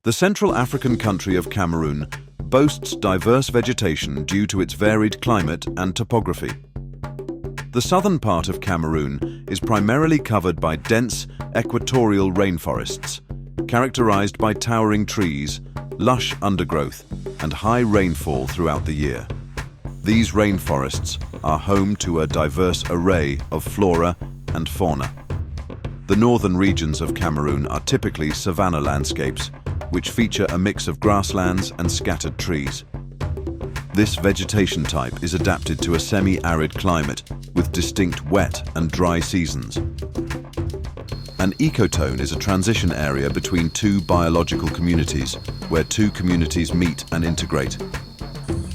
The Central African country of Cameroon boasts diverse vegetation due to its varied climate and topography. The southern part of Cameroon is primarily covered by dense equatorial rainforests, characterized by towering trees, lush undergrowth, and high rainfall throughout the year. These rainforests are home to a diverse array of flora and fauna. The northern regions of Cameroon are typically savanna landscapes, which feature a mix of grasslands and scattered trees. This vegetation type is adapted to a semi-arid climate with distinct wet and dry seasons. An ecotone is a transition area between two biological communities, where two communities meet and integrate.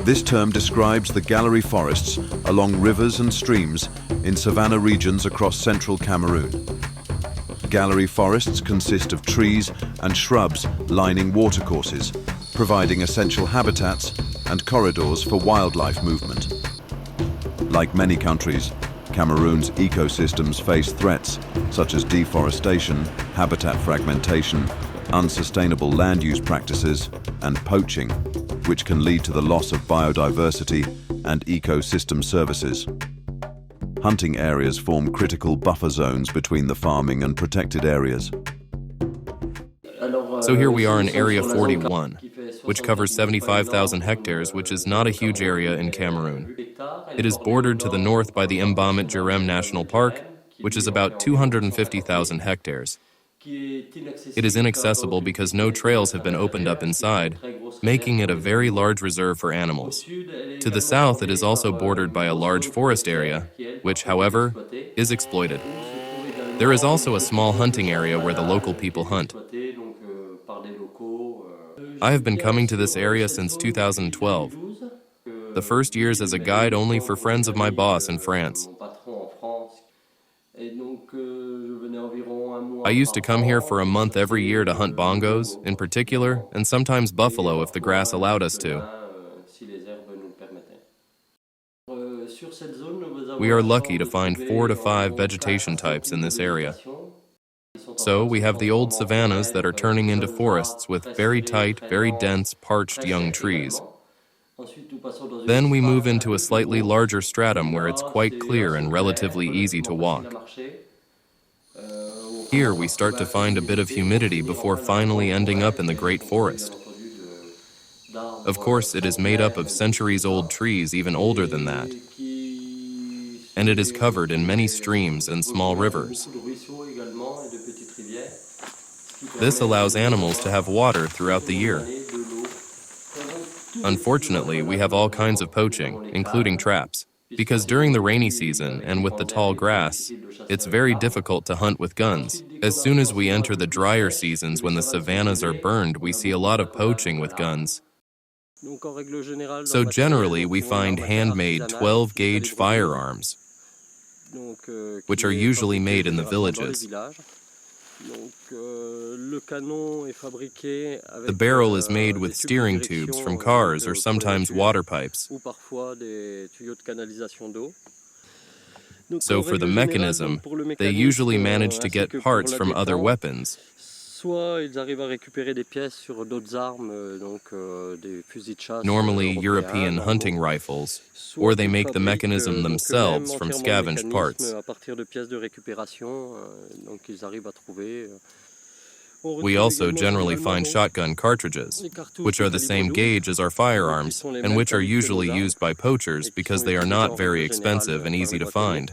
This term describes the gallery forests along rivers and streams in savanna regions across central Cameroon. Gallery forests consist of trees and shrubs lining watercourses, providing essential habitats and corridors for wildlife movement. Like many countries, Cameroon's ecosystems face threats such as deforestation, habitat fragmentation, unsustainable land use practices, and poaching, which can lead to the loss of biodiversity and ecosystem services. Hunting areas form critical buffer zones between the farming and protected areas. So here we are in Area 41, which covers 75,000 hectares, which is not a huge area in Cameroon. It is bordered to the north by the Mbamit-Jerem National Park, which is about 250,000 hectares. It is inaccessible because no trails have been opened up inside, making it a very large reserve for animals. To the south, it is also bordered by a large forest area, which, however, is exploited. There is also a small hunting area where the local people hunt. I have been coming to this area since 2012. The first years as a guide only for friends of my boss in France. I used to come here for a month every year to hunt bongos, in particular, and sometimes buffalo if the grass allowed us to. We are lucky to find 4 to 5 vegetation types in this area. So we have the old savannas that are turning into forests with very tight, very dense, parched young trees. Then we move into a slightly larger stratum where it's quite clear and relatively easy to walk. Here we start to find a bit of humidity before finally ending up in the great forest. Of course, it is made up of centuries-old trees, even older than that. And it is covered in many streams and small rivers. This allows animals to have water throughout the year. Unfortunately, we have all kinds of poaching, including traps, because during the rainy season and with the tall grass, it's very difficult to hunt with guns. As soon as we enter the drier seasons when the savannas are burned, we see a lot of poaching with guns. So generally, we find handmade 12-gauge firearms, which are usually made in the villages. The barrel is made with steering tubes from cars or sometimes water pipes. So for the mechanism, they usually manage to get parts from other weapons. Normally European hunting rifles, or they make the mechanism themselves from scavenged parts. We also generally find shotgun cartridges, which are the same gauge as our firearms, and which are usually used by poachers because they are not very expensive and easy to find.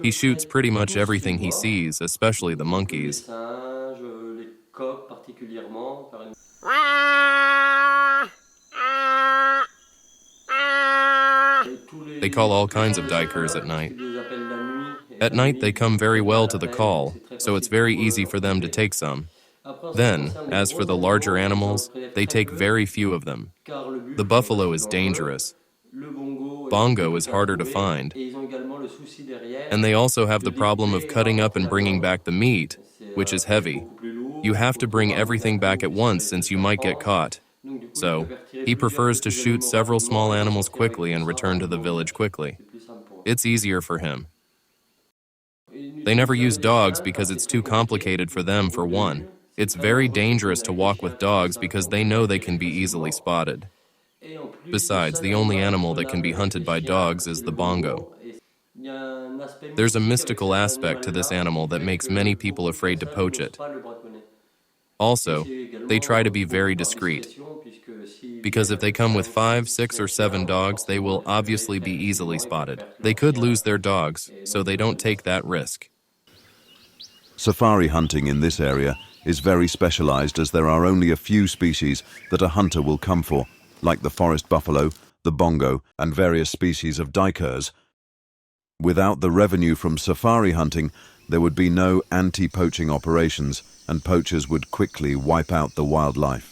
He shoots pretty much everything he sees, especially the monkeys. They call all kinds of duikers at night. At night, they come very well to the call, so it's very easy for them to take some. Then, as for the larger animals, they take very few of them. The buffalo is dangerous. Bongo is harder to find. And they also have the problem of cutting up and bringing back the meat, which is heavy. You have to bring everything back at once since you might get caught. So, he prefers to shoot several small animals quickly and return to the village quickly. It's easier for him. They never use dogs because it's too complicated for them, for one. It's very dangerous to walk with dogs because they know they can be easily spotted. Besides, the only animal that can be hunted by dogs is the bongo. There's a mystical aspect to this animal that makes many people afraid to poach it. Also, they try to be very discreet, because if they come with 5, 6, or 7 dogs, they will obviously be easily spotted. They could lose their dogs, so they don't take that risk. Safari hunting in this area is very specialized, as there are only a few species that a hunter will come for, like the forest buffalo, the bongo, and various species of duikers. Without the revenue from safari hunting, there would be no anti-poaching operations, and poachers would quickly wipe out the wildlife.